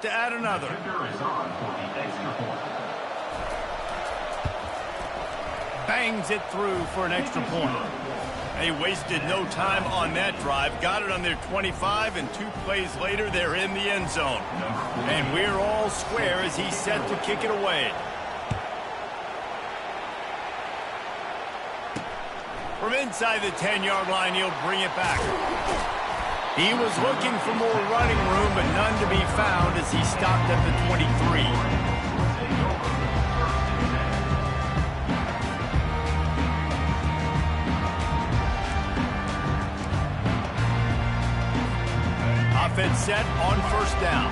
to add another. Bangs it through for an extra point. They wasted no time on that drive. Got it on their 25, and 2 plays later, they're in the end zone. And we're all square as he's set to kick it away. From inside the 10-yard line, he'll bring it back. He was looking for more running room, but none to be found as he stopped at the 23. Offense set on first down.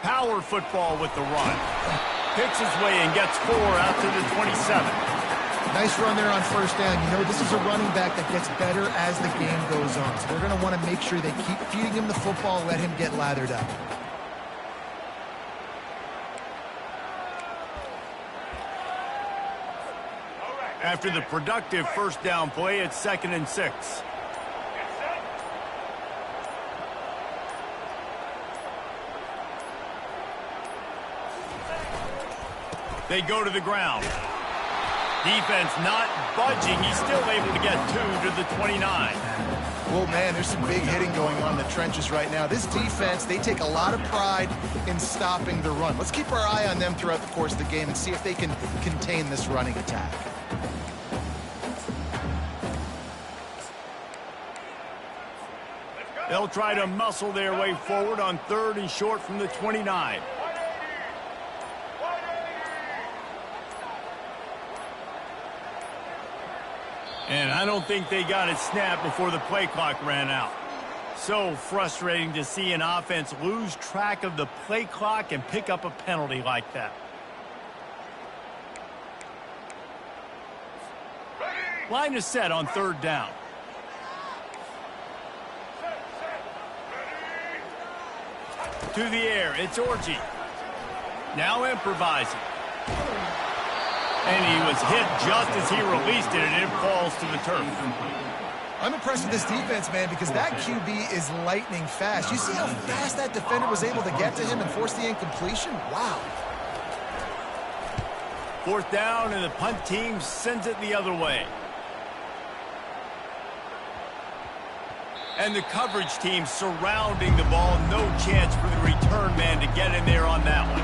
Power football with the run. Picks his way and gets 4 out to the 27. Nice run there on first down. You know, this is a running back that gets better as the game goes on. So they're going to want to make sure they keep feeding him the football and let him get lathered up. After the productive first down play, it's 2nd and 6. They go to the ground. Defense not budging. He's still able to get 2 to the 29. Well, man, there's some big hitting going on in the trenches right now. This defense, they take a lot of pride in stopping the run. Let's keep our eye on them throughout the course of the game and see if they can contain this running attack. They'll try to muscle their way forward on 3rd and short from the 29. And I don't think they got it snapped before the play clock ran out. So frustrating to see an offense lose track of the play clock and pick up a penalty like that. Line is set on 3rd down. To the air, it's Orji. Now improvising. And he was hit just as he released it, and it falls to the turf. I'm impressed with this defense, man, because that QB is lightning fast. You see how fast that defender was able to get to him and force the incompletion? Wow. 4th down, and the punt team sends it the other way. And the coverage team surrounding the ball. No chance for the return man to get in there on that one.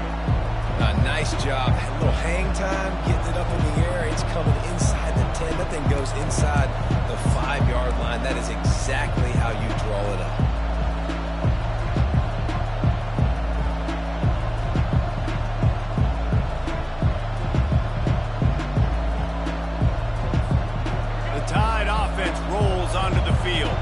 Nice job. A little hang time, getting it up in the air. It's coming inside the 10. That thing goes inside the 5-yard line. That is exactly how you draw it up. The Tide offense rolls onto the field.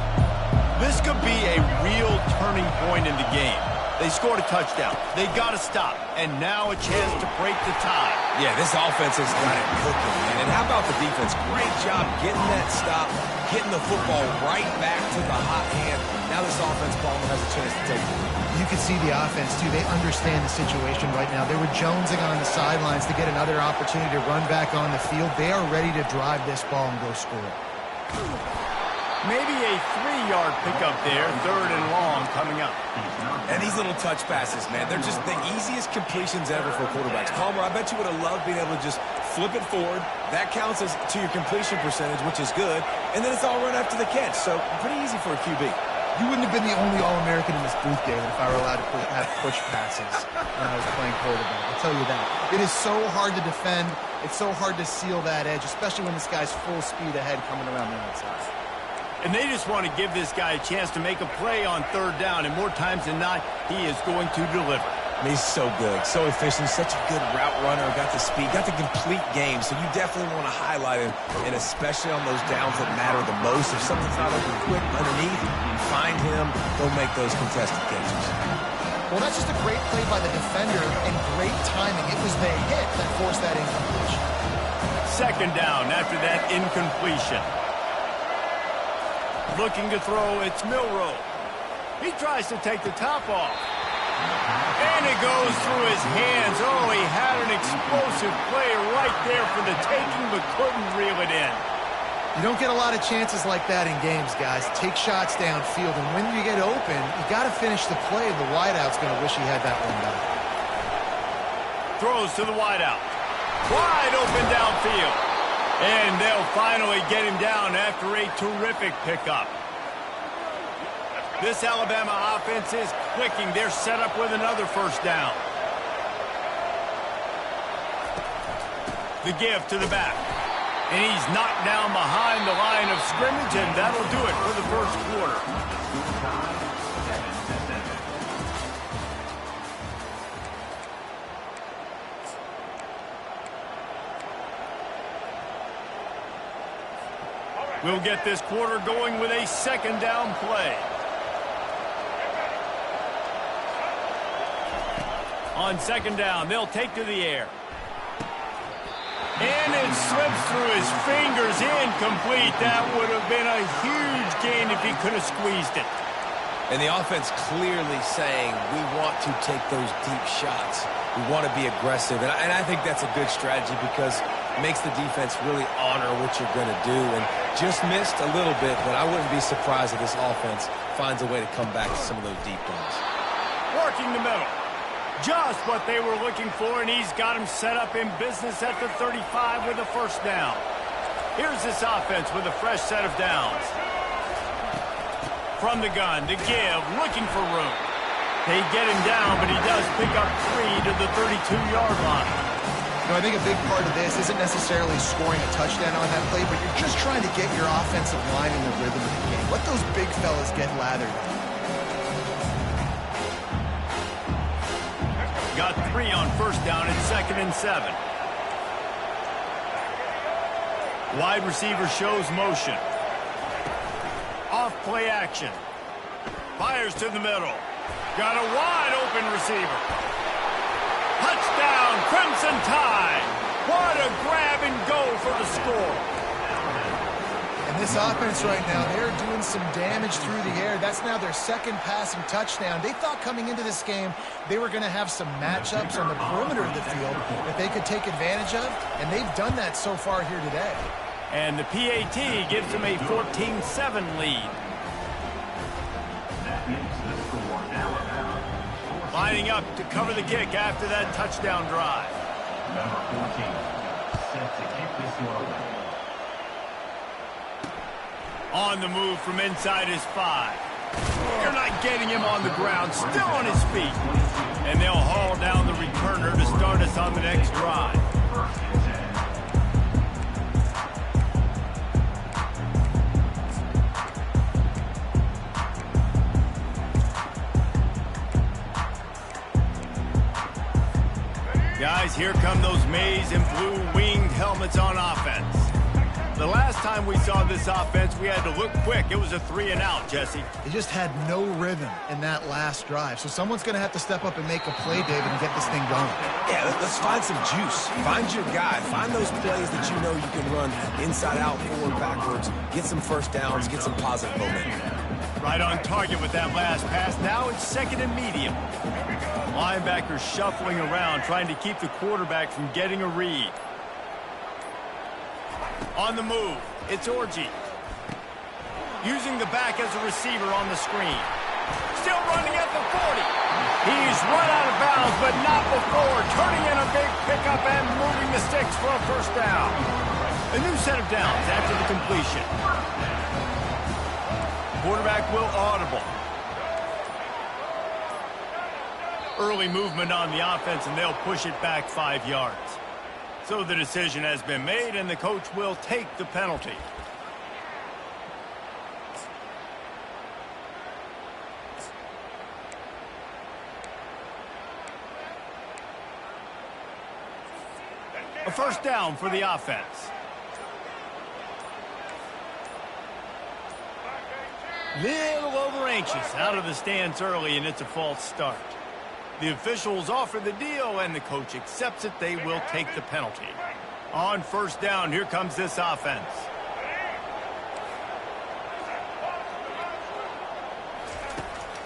This could be a real turning point in the game. They scored a touchdown. They got to stop. And now a chance to break the tie. Yeah, this offense has got it cooking, man. And how about the defense? Great job getting that stop, getting the football right back to the hot hand. Now this offense, Palmer, has a chance to take it. You can see the offense, too. They understand the situation right now. They were jonesing on the sidelines to get another opportunity to run back on the field. They are ready to drive this ball and go score. Maybe a 3-yard pickup there, 3rd and long coming up. And these little touch passes, man, they're just the easiest completions ever for quarterbacks. Palmer, I bet you would have loved being able to just flip it forward. That counts as to your completion percentage, which is good. And then it's all run after the catch. So pretty easy for a QB. You wouldn't have been the only All-American in this booth, David, if I were allowed to have push passes when I was playing quarterback. I'll tell you that. It is so hard to defend. It's so hard to seal that edge, especially when this guy's full speed ahead coming around the outside. And they just want to give this guy a chance to make a play on 3rd down, and more times than not, he is going to deliver. He's so good, so efficient, such a good route runner, got the speed, got the complete game, so you definitely want to highlight him, and especially on those downs that matter the most. If something's not open quick underneath, find him, go make those contested catches. Well, that's just a great play by the defender and great timing. It was the hit that forced that incompletion. 2nd down after that incompletion. Looking to throw, it's Milroe. He tries to take the top off. And it goes through his hands. Oh, he had an explosive play right there for the taking, but couldn't reel it in. You don't get a lot of chances like that in games, guys. Take shots downfield, and when you get open, you got to finish the play. The wideout's going to wish he had that one back. Throws to the wideout. Wide open downfield. And they'll finally get him down after a terrific pickup. This Alabama offense is clicking. They're set up with another first down. The give to the back. And he's knocked down behind the line of scrimmage, and that'll do it for the first quarter. We'll get this quarter going with a second down play. On second down, they'll take to the air. And it slips through his fingers, incomplete. That would have been a huge gain if he could have squeezed it. And the offense clearly saying, we want to take those deep shots. We want to be aggressive. And I think that's a good strategy because it makes the defense really honor what you're going to do. And just missed a little bit, but I wouldn't be surprised if this offense finds a way to come back to some of those deep ones. Working the middle. Just what they were looking for, and he's got him set up in business at the 35 with a first down. Here's this offense with a fresh set of downs. From the gun, the give, looking for room. They get him down, but he does pick up 3 to the 32-yard line. You know, I think a big part of this isn't necessarily scoring a touchdown on that play, but you're just trying to get your offensive line in the rhythm of the game. Let those big fellas get lathered up. Got 3 on first down and 2nd and 7. Wide receiver shows motion. Off play action. Fires to the middle. Got a wide open receiver. Touchdown, Crimson Tide. What a grab and go for the score. And this offense right now, they're doing some damage through the air. That's now their second passing touchdown. They thought coming into this game they were going to have some matchups on the perimeter of the field that they could take advantage of, and they've done that so far here today. And the PAT gives them a 14-7 lead. Lining up to cover the kick after that touchdown drive. Number 14, set to kick this one away. On the move from inside his 5. They're not getting him on the ground, still on his feet. And they'll haul down the returner to start us on the next drive. Guys, here come those maize and blue winged helmets on offense. The last time we saw this offense, we had to look quick. It was a 3-and-out, Jesse. They just had no rhythm in that last drive. So someone's going to have to step up and make a play, David, and get this thing going. Yeah, let's find some juice. Find your guy. Find those plays that you know you can run inside out, forward, backwards. Get some first downs. Get some positive momentum. Right on target with that last pass. Now it's 2nd and medium. Linebackers shuffling around, trying to keep the quarterback from getting a read. On the move, it's Orji. Using the back as a receiver on the screen. Still running at the 40. He's run out of bounds, but not before. Turning in a big pickup and moving the sticks for a first down. A new set of downs after the completion. Quarterback will audible. Early movement on the offense, and they'll push it back 5 yards. So the decision has been made, and the coach will take the penalty. A first down for the offense. Little over anxious out of the stance early, and it's a false start. The officials offer the deal, and the coach accepts it. They will take the penalty. On first down, here comes this offense.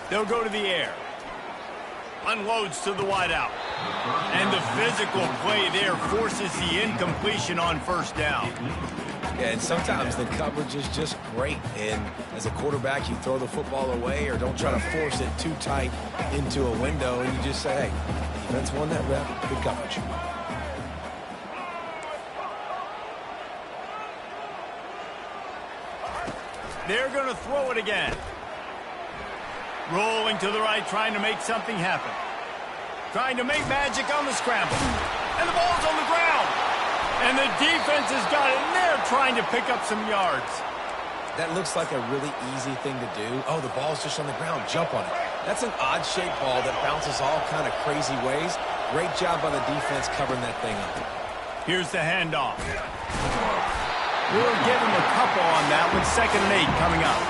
They'll go to the air. Unloads to the wideout. And the physical play there forces the incompletion on first down. Yeah, and sometimes the coverage is just great. And as a quarterback, you throw the football away or don't try to force it too tight into a window, and you just say, hey, defense won that rep, good coverage. They're going to throw it again. Rolling to the right, trying to make something happen. Trying to make magic on the scramble. And the ball's on the ground. And the defense has got it, and they're trying to pick up some yards. That looks like a really easy thing to do. Oh, the ball's just on the ground. Jump on it. That's an odd-shaped ball that bounces all kind of crazy ways. Great job by the defense covering that thing up. Here's the handoff. We'll give him a couple on that with 2nd and 8 coming up.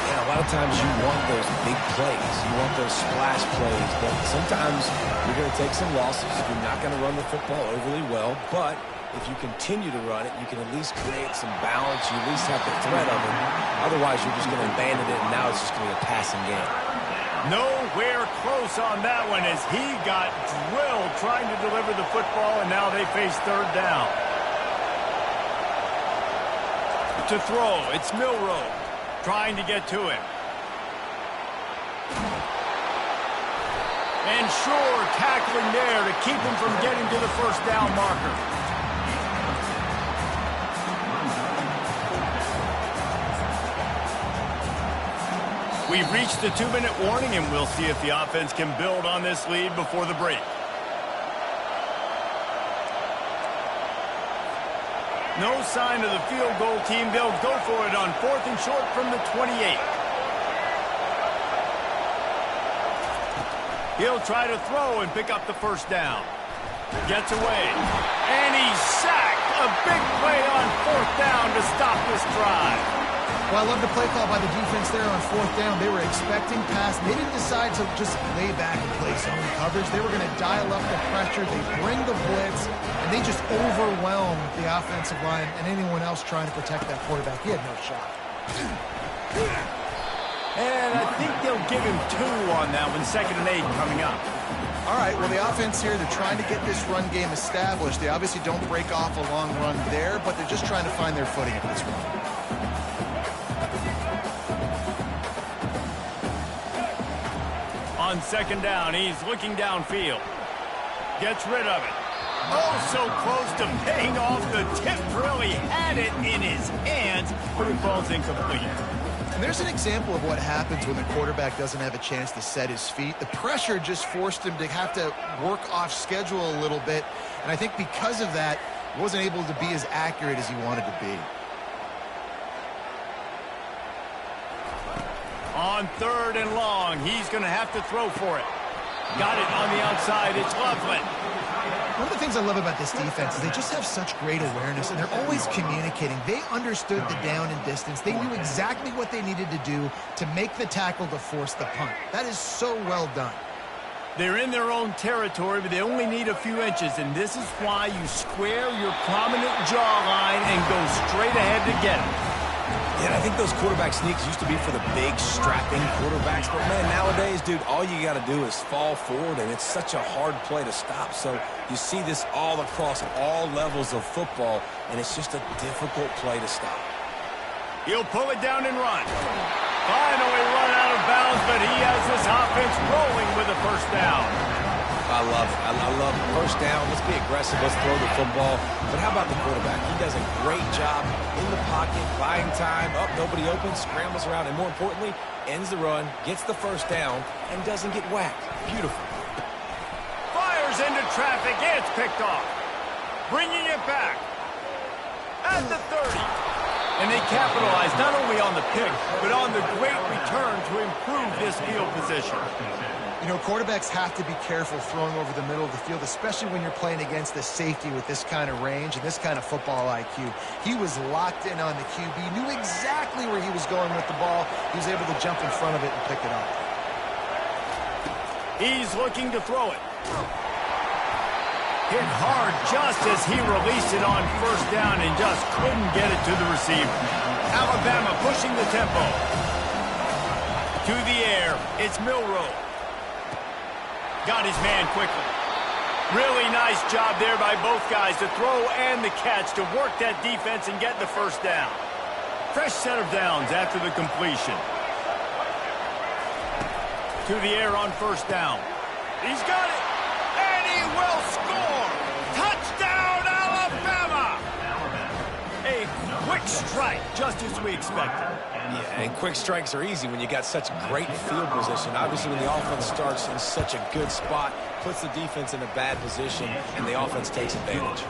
Yeah, a lot of times you want those big plays. You want those splash plays. But sometimes you're going to take some losses. You're not going to run the football overly well. But if you continue to run it, you can at least create some balance. You at least have the threat of it. Otherwise, you're just going to abandon it, and now it's just going to be a passing game. Nowhere close on that one as he got drilled trying to deliver the football, and now they face 3rd down. To throw, it's Milroe trying to get to him. And Shore tackling there to keep him from getting to the 1st down marker. We've reached the 2-minute warning, and we'll see if the offense can build on this lead before the break. No sign of the field goal team. They'll go for it on 4th and short from the 28. He'll try to throw and pick up the 1st down. Gets away. And he's sacked. A big play on 4th down to stop this drive. Well, I love the play call by the defense there on 4th down. They were expecting pass. They didn't decide to just lay back and play zone coverage. They were going to dial up the pressure. They bring the blitz, and they just overwhelm the offensive line and anyone else trying to protect that quarterback. He had no shot. And I think they'll give him 2 on that one. 2nd and 8 coming up. All right, well, the offense here, they're trying to get this run game established. They obviously don't break off a long run there, but they're just trying to find their footing at this run. On 2nd down, he's looking downfield. Gets rid of it. Oh, so close to paying off the tip. Really had it in his hands, but it falls incomplete. And there's an example of what happens when the quarterback doesn't have a chance to set his feet. The pressure just forced him to have to work off schedule a little bit. And I think because of that, he wasn't able to be as accurate as he wanted to be. On 3rd and long, he's going to have to throw for it. Got it on the outside. It's Loveland. One of the things I love about this defense is they just have such great awareness, and they're always communicating. They understood the down and distance. They knew exactly what they needed to do to make the tackle to force the punt. That is so well done. They're in their own territory, but they only need a few inches, and this is why you square your prominent jawline and go straight ahead to get it. Yeah, I think those quarterback sneaks used to be for the big, strapping quarterbacks. But, man, nowadays, dude, all you got to do is fall forward, and it's such a hard play to stop. So you see this all across all levels of football, and it's just a difficult play to stop. He'll pull it down and run. Finally run out of bounds, but he has this offense rolling with a 1st down. I love it. I love it. 1st down. Let's be aggressive. Let's throw the football. But how about the quarterback? He does a great job in the pocket, buying time. Up, nobody open, scrambles around, and more importantly, ends the run, gets the 1st down, and doesn't get whacked. Beautiful. Fires into traffic. It's picked off. Bringing it back at the 30. And they capitalize not only on the pick, but on the great return to improve this field position. You know, quarterbacks have to be careful throwing over the middle of the field, especially when you're playing against a safety with this kind of range and this kind of football IQ. He was locked in on the QB, knew exactly where he was going with the ball. He was able to jump in front of it and pick it up. He's looking to throw it. Hit hard just as he released it on 1st down and just couldn't get it to the receiver. Alabama pushing the tempo. To the air, it's Milroe. Got his man quickly. Really nice job there by both guys, the throw and the catch, to work that defense and get the first down. Fresh set of downs after the completion. To the air on first down. He's got it, and he will score! Touchdown, Alabama! A quick strike, just as we expected. Yeah, and quick strikes are easy when you got such great field position. Obviously, when the offense starts in such a good spot, puts the defense in a bad position, and the offense takes advantage.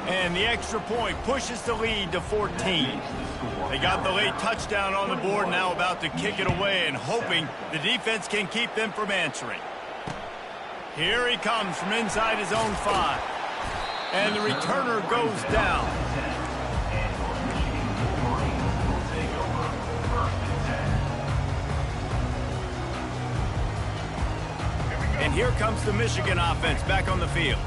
And the extra point pushes the lead to 14. They got the late touchdown on the board, now about to kick it away and hoping the defense can keep them from answering. Here he comes from inside his own 5. And the returner goes down. And here comes the Michigan offense back on the field.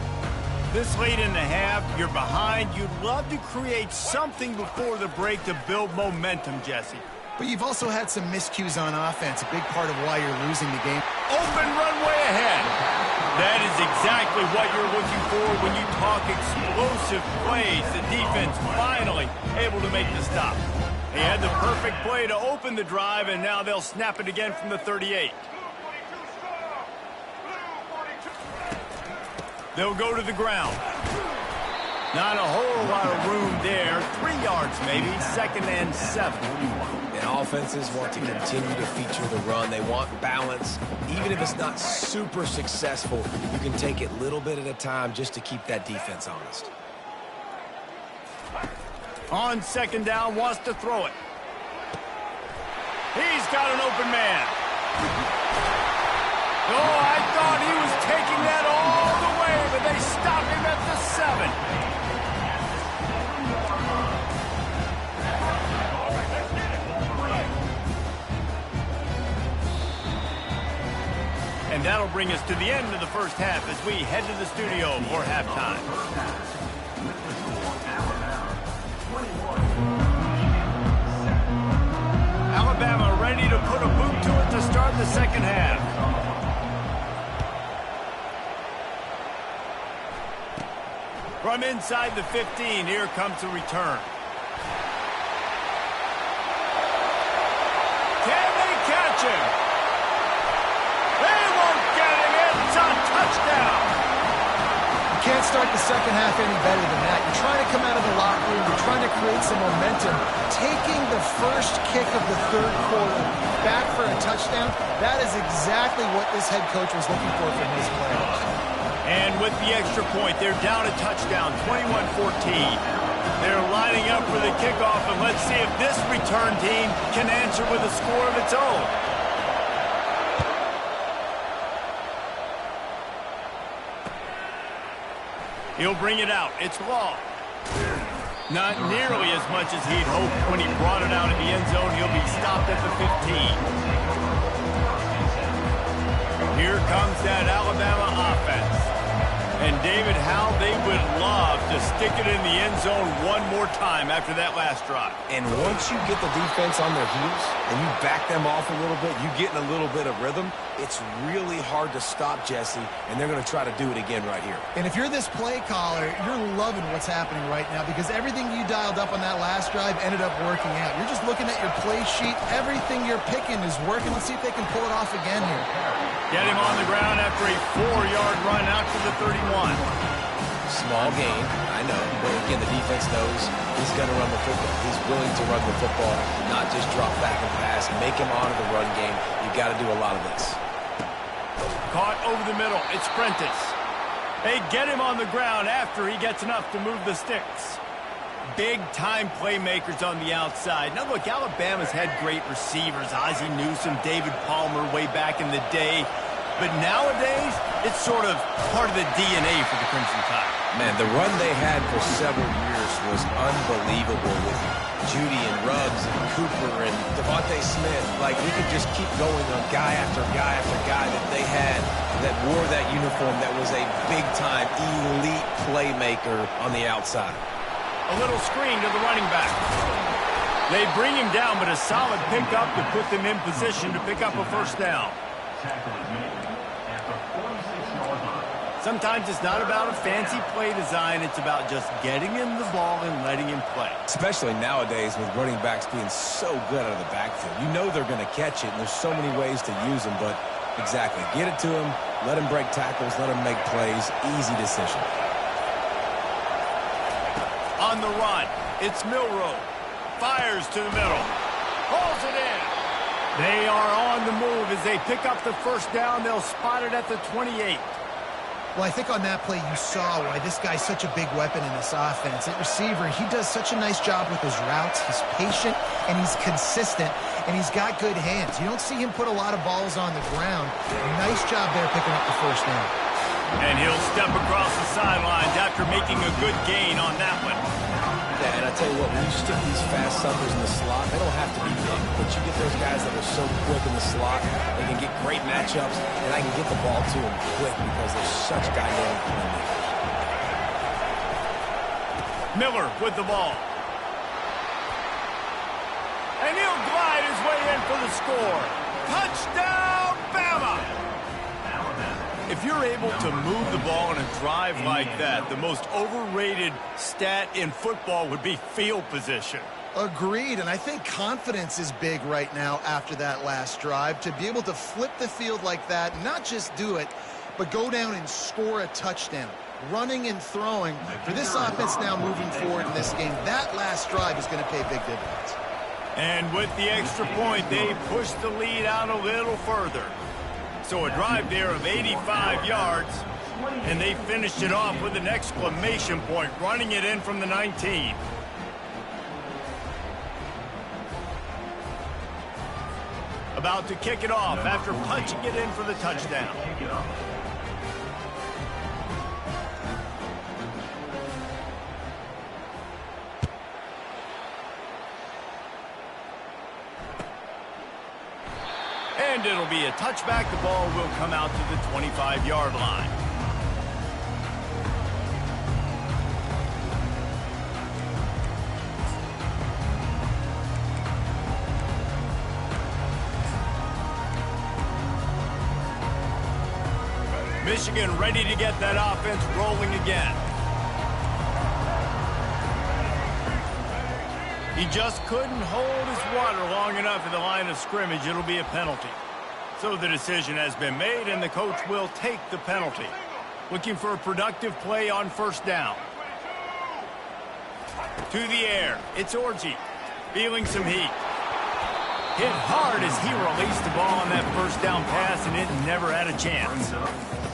This late in the half, you're behind. You'd love to create something before the break to build momentum, Jesse. But you've also had some miscues on offense, a big part of why you're losing the game. Open runway ahead. That is exactly what you're looking for when you talk explosive plays. The defense finally able to make the stop. They had the perfect play to open the drive, and now they'll snap it again from the 38. They'll go to the ground. Not a whole lot of room there. 3 yards maybe, 2nd and 7. And offenses want to continue to feature the run. They want balance. Even if it's not super successful, you can take it little bit at a time just to keep that defense honest. On 2nd down, wants to throw it. He's got an open man. Oh, I thought he was taking that all the way, but they stop him at the 7. And that'll bring us to the end of the first half as we head to the studio for halftime. Alabama ready to put a boot to it to start the second half. From inside the 15, here comes the return. Can they catch him? They won't get him. It's a touchdown. You can't start the second half any better than that. You're trying to come out of the locker room. You're trying to create some momentum. Taking the first kick of the third quarter back for a touchdown, that is exactly what this head coach was looking for from his players. And with the extra point, they're down a touchdown, 21-14. They're lining up for the kickoff, and let's see if this return team can answer with a score of its own. He'll bring it out. It's long. Not nearly as much as he'd hoped when he brought it out of the end zone. He'll be stopped at the 15. Here comes that Alabama offense. And David, how they would love to stick it in the end zone one more time after that last drive. And once you get the defense on their heels and you back them off a little bit, you get in a little bit of rhythm, it's really hard to stop, Jesse, and they're going to try to do it again right here. And if you're this play caller, you're loving what's happening right now because everything you dialed up on that last drive ended up working out. You're just looking at your play sheet. Everything you're picking is working. Let's see if they can pull it off again here. Get him on the ground after a 4-yard run out to the 31. Small gain, I know, but again, the defense knows he's going to run the football. He's willing to run the football, not just drop back and pass, make him honor the run game. You got to do a lot of this. Caught over the middle. It's Prentice. They get him on the ground after he gets enough to move the sticks. Big-time playmakers on the outside. Now, look, Alabama's had great receivers. Ozzie Newsome, David Palmer way back in the day. But nowadays, it's sort of part of the DNA for the Crimson Tide. Man, the run they had for several years was unbelievable with Judy and Ruggs and Cooper and Devontae Smith. Like, we could just keep going on guy after guy after guy that they had that wore that uniform that was a big-time elite playmaker on the outside. A little screen to the running back. They bring him down, but a solid pickup to put them in position to pick up a first down. Sometimes it's not about a fancy play design. It's about just getting him the ball and letting him play. Especially nowadays with running backs being so good out of the backfield. You know they're going to catch it, and there's so many ways to use them. But exactly, get it to him, let him break tackles, let him make plays. Easy decision. On the run, it's Milroe. Fires to the middle. Pulls it in. They are on the move as they pick up the first down. They'll spot it at the 28. Well, I think on that play you saw why this guy's such a big weapon in this offense. At receiver, he does such a nice job with his routes. He's patient, and he's consistent, and he's got good hands. You don't see him put a lot of balls on the ground. Nice job there picking up the first down. And he'll step across the sidelines after making a good gain on that one. Yeah, and I tell you what, when you stick these fast suckers in the slot, they don't have to be big, but you get those guys that are so quick in the slot, they can get great matchups, and I can get the ball to them quick because they're such dynamic playmakers. Miller with the ball. And he'll glide his way in for the score. Touchdown, Bama! If you're able to move the ball in a drive like that, the most overrated stat in football would be field position. Agreed, and I think confidence is big right now after that last drive. To be able to flip the field like that, not just do it, but go down and score a touchdown. Running and throwing. For this offense now moving forward in this game, that last drive is going to pay big dividends. And with the extra point, they push the lead out a little further. So a drive there of 85 yards, and they finished it off with an exclamation point, running it in from the 19. About to kick it off after punching it in for the touchdown. And it'll be a touchback. The ball will come out to the 25-yard line. Michigan ready to get that offense rolling again. He just couldn't hold his water long enough at the line of scrimmage. It'll be a penalty. So the decision has been made, and the coach will take the penalty. Looking for a productive play on first down. To the air. It's Orji. Feeling some heat. Hit hard as he released the ball on that first down pass, and it never had a chance.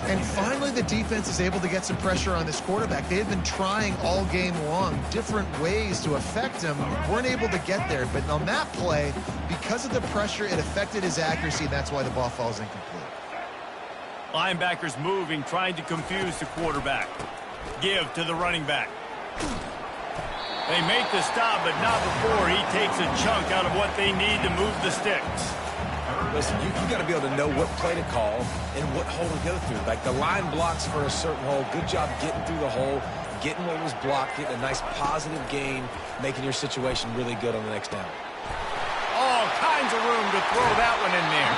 And finally, the defense is able to get some pressure on this quarterback. They had been trying all game long different ways to affect him. Weren't able to get there. But on that play, because of the pressure, it affected his accuracy, and that's why the ball falls incomplete. Linebackers moving, trying to confuse the quarterback. Give to the running back. They make the stop, but not before he takes a chunk out of what they need to move the sticks. Listen, you got to be able to know what play to call and what hole to go through. Like the line blocks for a certain hole. Good job getting through the hole, getting what was blocked, getting a nice positive gain, making your situation really good on the next down. All kinds of room to throw that one in there.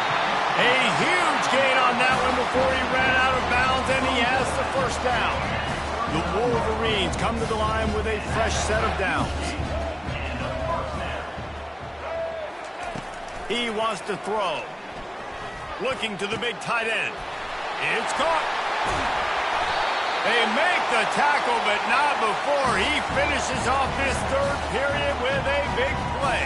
A huge gain on that one before he ran out of bounds, and he has the first down. The Wolverines come to the line with a fresh set of downs. He wants to throw. Looking to the big tight end. It's caught. They make the tackle, but not before he finishes off this third period with a big play.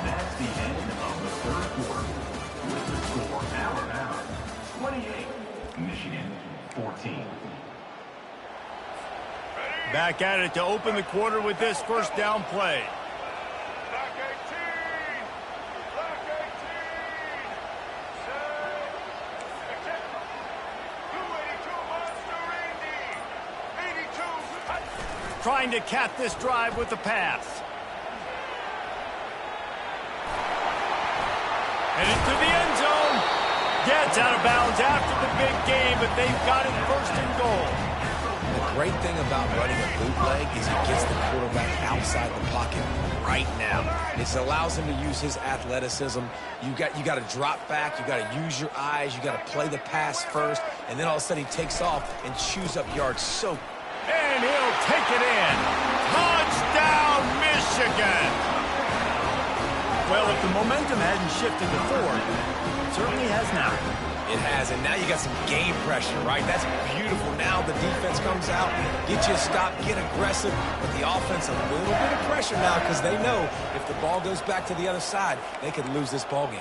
That's the end of the third quarter. With the score, Alabama 28, Michigan 14. Back at it to open the quarter with this first down play. Black 18. Black 18. Set. 282 Monster Indy. 82. Trying to cap this drive with the pass. And into the end zone. Gets out of bounds after the big game, but they've got it first and goal. great thing about running a bootleg is it gets the quarterback outside the pocket right now. It allows him to use his athleticism. You got to drop back. You got to use your eyes. You got to play the pass first, and then all of a sudden he takes off and chews up yards. So, and he'll take it in. Touchdown, Michigan! Well, if the momentum hadn't shifted to Ford, it certainly has now. It has, and now you got some game pressure, right? That's beautiful. Now the defense comes out, get you a stop, get aggressive, but the offense a little bit of pressure now because they know if the ball goes back to the other side, they could lose this ball game.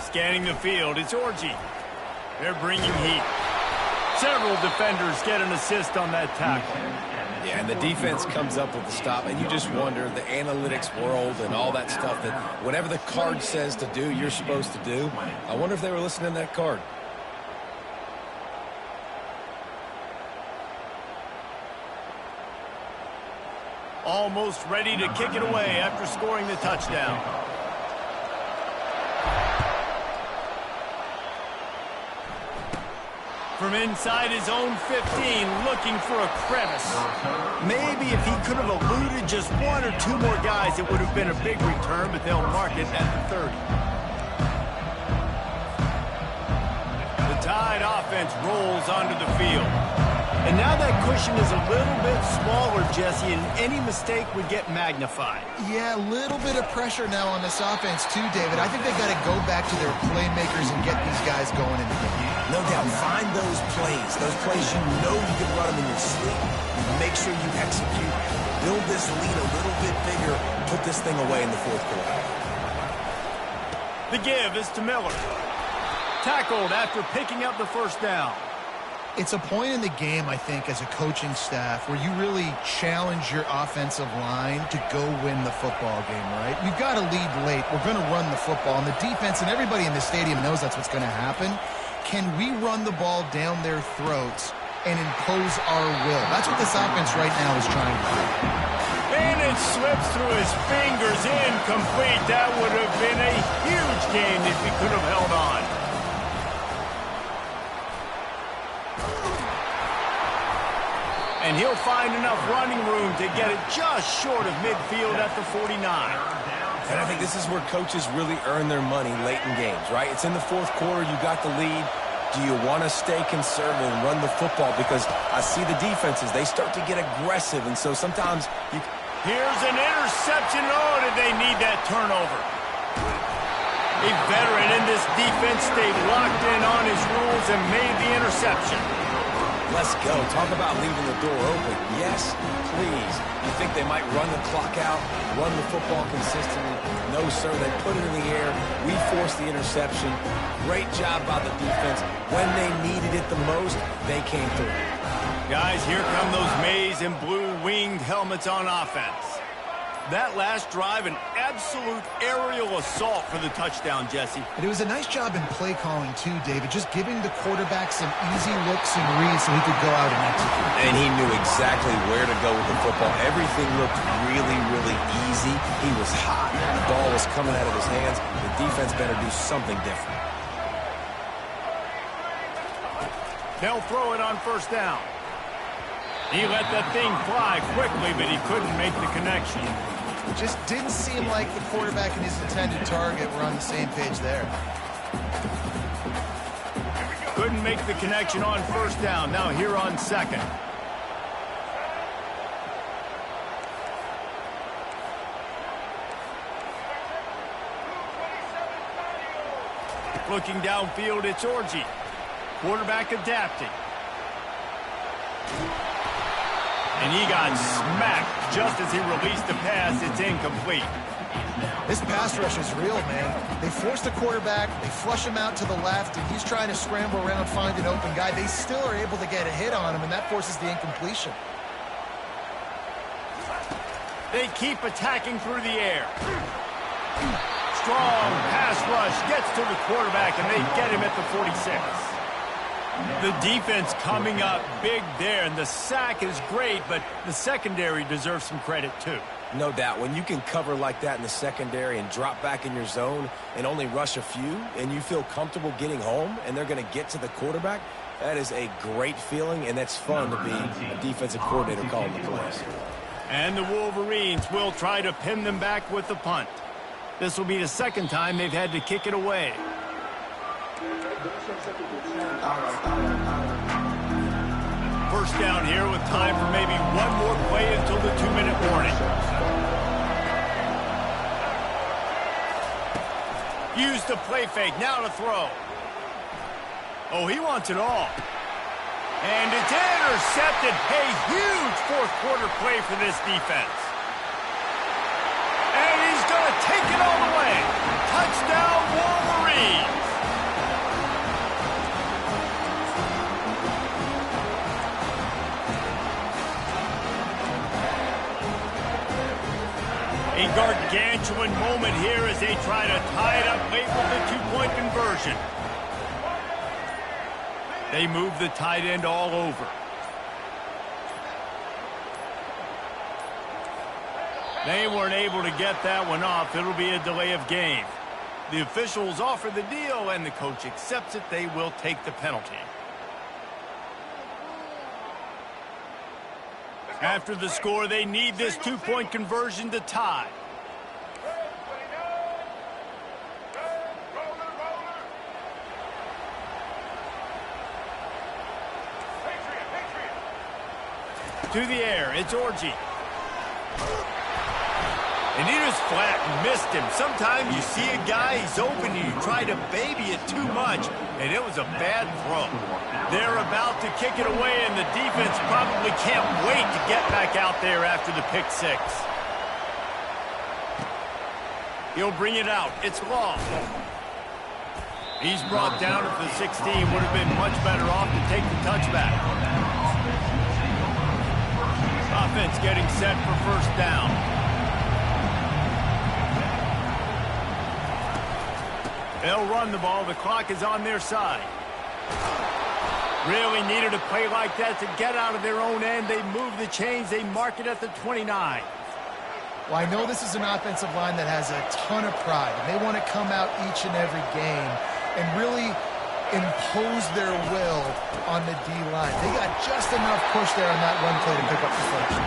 Scanning the field, it's Orji. They're bringing heat. Several defenders get an assist on that tackle. Yeah, and the defense comes up with the stop, and you just wonder, the analytics world and all that stuff, that whatever the card says to do, you're supposed to do. I wonder if they were listening to that card. Almost ready to kick it away after scoring the touchdown. From inside his own 15, looking for a crevice. Maybe if he could have eluded just one or two more guys, it would have been a big return, but they'll mark it at the 30. The Tide offense rolls onto the field. And now that cushion is a little bit smaller, Jesse, and any mistake would get magnified. Yeah, a little bit of pressure now on this offense too, David. I think they've got to go back to their playmakers and get these guys going in the game. No doubt. Find those plays you know you can run them in your sleep. Make sure you execute. Build this lead a little bit bigger. Put this thing away in the fourth quarter. The give is to Miller. Tackled after picking up the first down. It's a point in the game, I think, as a coaching staff where you really challenge your offensive line to go win the football game, right? You've got to lead late. We're going to run the football. And the defense and everybody in the stadium knows that's what's going to happen. Can we run the ball down their throats and impose our will? That's what this offense right now is trying to do. And it slips through his fingers, incomplete. That would have been a huge game if he could have held on. And he'll find enough running room to get it just short of midfield at the 49. And I think this is where coaches really earn their money late in games, right? It's in the fourth quarter. You got the lead. Do you want to stay conservative and run the football? Because I see the defenses, they start to get aggressive. And so sometimes you... Here's an interception. Oh, did they need that turnover? A veteran in this defense stayed locked in on his rules and made the interception. Let's go. Talk about leaving the door open. Yes, please. You think they might run the clock out, run the football consistently? No, sir. They put it in the air. We forced the interception. Great job by the defense. When they needed it the most, they came through. Guys, here come those maize and blue winged helmets on offense. That last drive, an absolute aerial assault for the touchdown, Jesse. And it was a nice job in play calling, too, David, just giving the quarterback some easy looks and reads so he could go out and execute. And he knew exactly where to go with the football. Everything looked really, really easy. He was hot. The ball was coming out of his hands. The defense better do something different. They'll throw it on first down. He let that thing fly quickly, but he couldn't make the connection. It just didn't seem like the quarterback and his intended target were on the same page there. Couldn't make the connection on first down. Now here on second. Looking downfield, it's Orji. Quarterback adapting. And he got smacked just as he released the pass. It's incomplete. This pass rush is real, man. They force the quarterback, they flush him out to the left, and he's trying to scramble around, find an open guy. They still are able to get a hit on him, and that forces the incompletion. They keep attacking through the air. Strong pass rush gets to the quarterback, and they get him at the 46. The defense coming up big there, and the sack is great, but the secondary deserves some credit too. No doubt. When you can cover like that in the secondary and drop back in your zone and only rush a few, and you feel comfortable getting home and they're going to get to the quarterback, that is a great feeling, and that's fun to be a defensive coordinator calling the plays. And the Wolverines will try to pin them back with the punt. This will be the second time they've had to kick it away. First down here with time for maybe one more play until the 2-minute warning. Use the play fake, now to throw. Oh, he wants it all. And it's intercepted. A huge fourth quarter play for this defense. And he's going to take it all the way. Touchdown, Wolverines. A gargantuan moment here as they try to tie it up late with the two-point conversion. They move the tight end all over. They weren't able to get that one off. It'll be a delay of game. The officials offer the deal, and the coach accepts it. They will take the penalty. After the score, they need this two-point conversion to tie. To the air, it's Orji. And he just flat missed him. Sometimes you see a guy, he's open, and you try to baby it too much, and it was a bad throw. They're about to kick it away, and the defense probably can't wait to get back out there after the pick six. He'll bring it out. It's Law. He's brought down at the 16. Would have been much better off to take the touchback. Offense getting set for first down. They'll run the ball. The clock is on their side. Really needed a play like that to get out of their own end. They move the chains. They mark it at the 29. Well, I know this is an offensive line that has a ton of pride. And they want to come out each and every game and really impose their will on the D-line. They got just enough push there on that run play to pick up the first.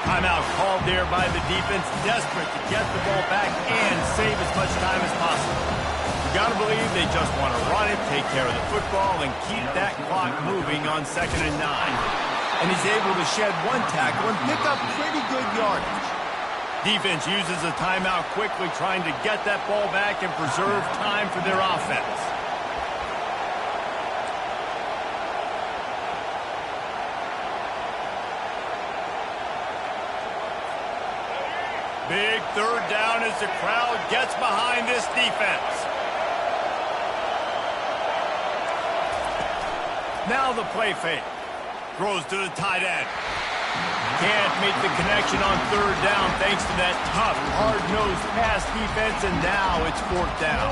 Timeout called there by the defense, desperate to get the ball back and save as much time as possible. You got to believe they just want to run it, take care of the football, and keep that clock moving on 2nd and 9. And he's able to shed one tackle and pick up pretty good yardage. Defense uses a timeout quickly, trying to get that ball back and preserve time for their offense. Big third down as the crowd gets behind this defense. Now the play fake. Throws to the tight end. Can't make the connection on third down thanks to that tough, hard-nosed pass defense, and now it's fourth down.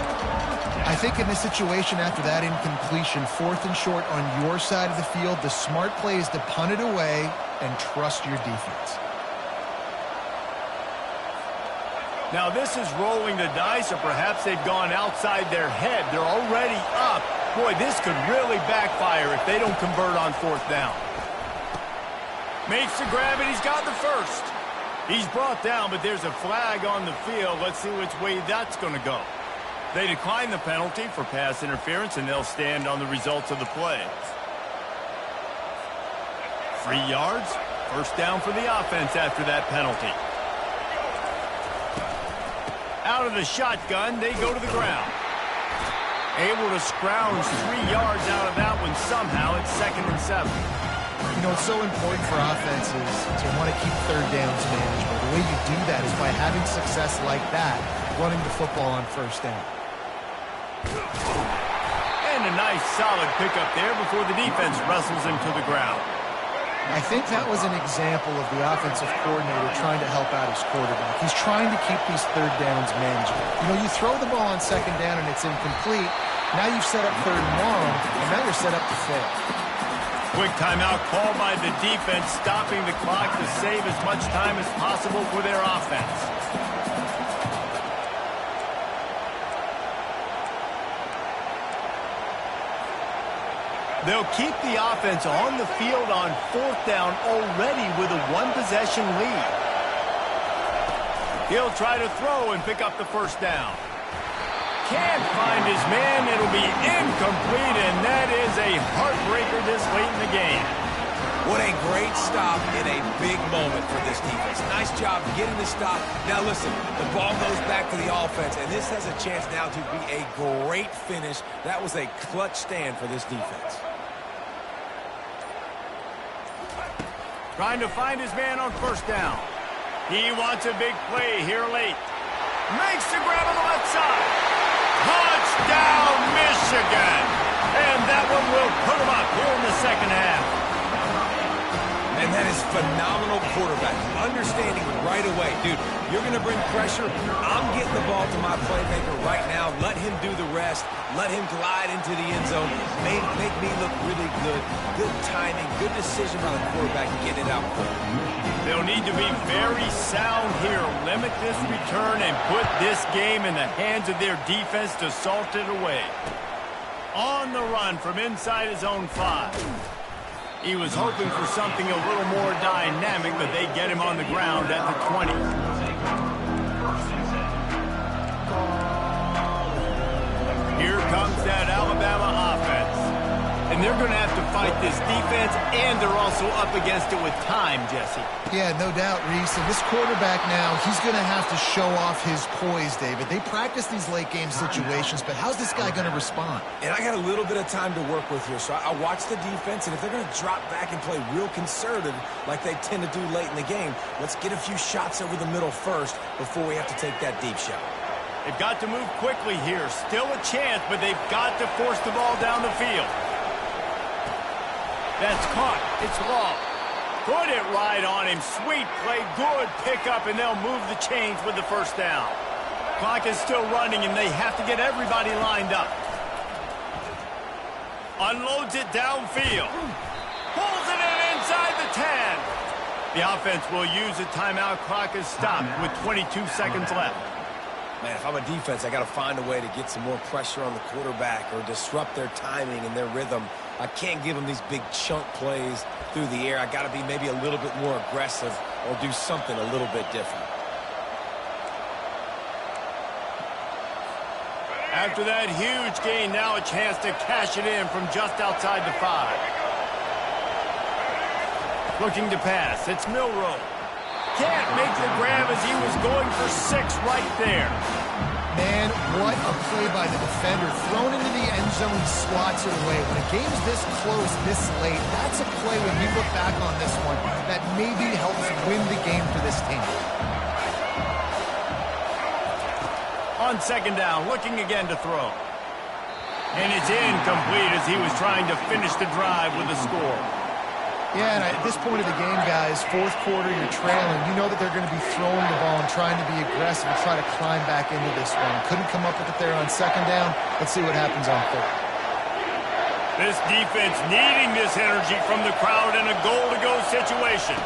I think in this situation after that incompletion, 4th and short on your side of the field, the smart play is to punt it away and trust your defense. Now this is rolling the dice, or perhaps they've gone outside their head. They're already up. Boy, this could really backfire if they don't convert on fourth down. Makes the grab, and he's got the first. He's brought down, but there's a flag on the field. Let's see which way that's going to go. They decline the penalty for pass interference, and they'll stand on the results of the play. 3 yards, first down for the offense after that penalty. Out of the shotgun, they go to the ground. Able to scrounge 3 yards out of that one somehow. It's 2nd and 7. You know, it's so important for offenses to want to keep third downs manageable. The way you do that is by having success like that, running the football on first down. And a nice solid pickup there before the defense wrestles him to the ground. I think that was an example of the offensive coordinator trying to help out his quarterback. He's trying to keep these third downs manageable. You know, you throw the ball on second down and it's incomplete, Now you've set up 3rd and long, and now you're set up to fail. Quick timeout called by the defense, stopping the clock to save as much time as possible for their offense. They'll keep the offense on the field on 4th down already with a 1-possession lead. He'll try to throw and pick up the 1st down. Can't find his man. It'll be incomplete, and that is a heartbreaker this late in the game. What a great stop in a big moment for this defense. Nice job getting the stop. Now listen, the ball goes back to the offense, and this has a chance now to be a great finish. That was a clutch stand for this defense. Trying to find his man on 1st down. He wants a big play here late. Makes the grab on the left side. Touchdown, Michigan! And that one will put him up here in the 2nd half. And that is phenomenal quarterback. Understanding right away. Dude, you're going to bring pressure. I'm getting the ball to my playmaker right now. Let him do the rest. Let him glide into the end zone. Make me look really good. Good timing. Good decision by the quarterback to get it out quick. They'll need to be very sound here. Limit this return and put this game in the hands of their defense to salt it away. On the run from inside his own 5. He was hoping for something a little more dynamic, but they get him on the ground at the 20. Here comes that Alabama offense. And they're going to have to fight this defense, and they're also up against it with time, Jesse. Yeah, no doubt, Reese. And this quarterback now, he's going to have to show off his poise, David. They practice these late-game situations, but how's this guy going to respond? And I got a little bit of time to work with here, so I watch the defense, and if they're going to drop back and play real conservative like they tend to do late in the game, let's get a few shots over the middle first before we have to take that deep shot. They've got to move quickly here. Still a chance, but they've got to force the ball down the field. That's caught. It's long. Put it right on him. Sweet play. Good pickup, and they'll move the chains with the 1st down. Clock is still running, and they have to get everybody lined up. Unloads it downfield. Pulls it in inside the 10. The offense will use a timeout. Clock is stopped with 22 seconds left. Man, if I'm a defense, I got to find a way to get some more pressure on the quarterback or disrupt their timing and their rhythm. I can't give them these big chunk plays through the air. I got to be maybe a little bit more aggressive or do something a little bit different. After that huge gain, now a chance to cash it in from just outside the 5. Looking to pass. It's Milroe. Can't make the grab as he was going for 6 right there. Man, what a play by the defender. Thrown into the end zone, he slots it away. When a game's this close, this late, that's a play when you look back on this one that maybe helps win the game for this team. On 2nd down, looking again to throw. And it's incomplete as he was trying to finish the drive with a score. Yeah, and at this point of the game, guys, 4th quarter, you're trailing. You know that they're going to be throwing the ball and trying to be aggressive and try to climb back into this one. Couldn't come up with it there on 2nd down. Let's see what happens on 3rd. This defense needing this energy from the crowd in a goal-to-go situation.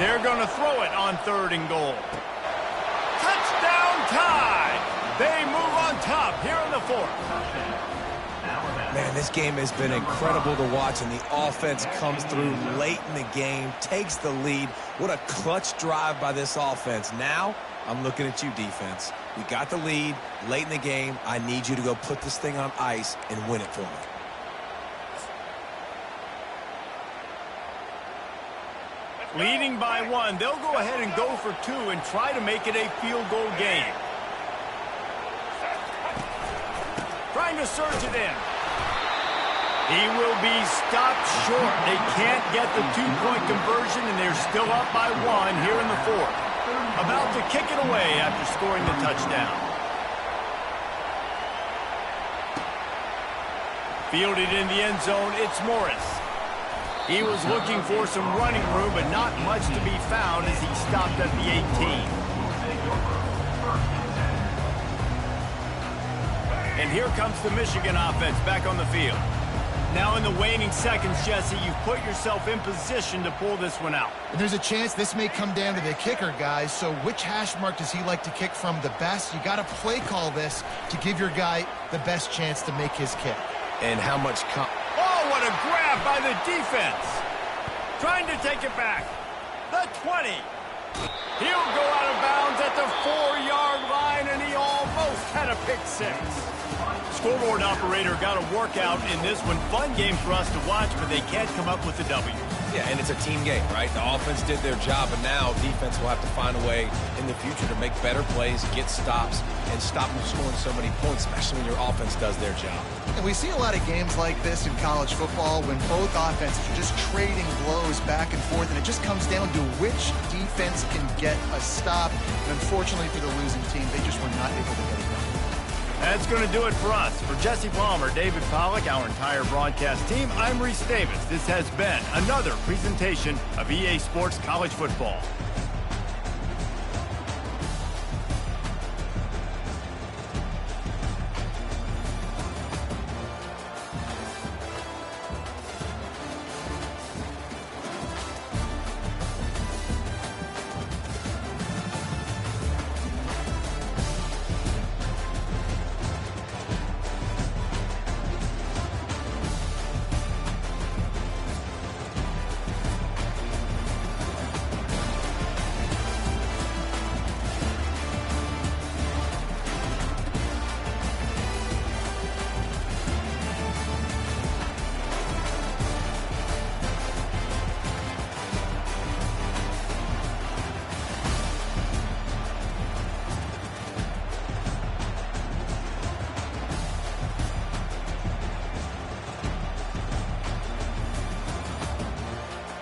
They're going to throw it on 3rd and goal. Touchdown tie! They move on top here in the 4th. Man, this game has been incredible to watch, and the offense comes through late in the game, takes the lead. What a clutch drive by this offense. Now, I'm looking at you, defense. We got the lead late in the game. I need you to go put this thing on ice and win it for me. Leading by 1, they'll go ahead and go for 2 and try to make it a field goal game. Trying to surge it in. He will be stopped short. They can't get the 2-point conversion, and they're still up by 1 here in the 4th. About to kick it away after scoring the touchdown. Fielded in the end zone, it's Morris. He was looking for some running room, but not much to be found as he stopped at the 18. And here comes the Michigan offense back on the field. Now in the waning seconds, Jesse, you've put yourself in position to pull this one out. And there's a chance this may come down to the kicker, guys. So which hash mark does he like to kick from the best? You got to play call this to give your guy the best chance to make his kick. And how much... Oh, what a grab by the defense. Trying to take it back. The 20. He'll go out of bounds at the 4-yard line, and he almost had a pick six. Scoreboard operator got a workout in this one. Fun game for us to watch, but they can't come up with the W. Yeah, and it's a team game, right? The offense did their job, and now defense will have to find a way in the future to make better plays, get stops, and stop them scoring so many points, especially when your offense does their job. And we see a lot of games like this in college football when both offenses are just trading blows back and forth, and it just comes down to which defense can get a stop. And unfortunately for the losing team, they just were not able to get it done. That's going to do it for us. For Jesse Palmer, David Pollack, our entire broadcast team, I'm Reese Davis. This has been another presentation of EA Sports College Football.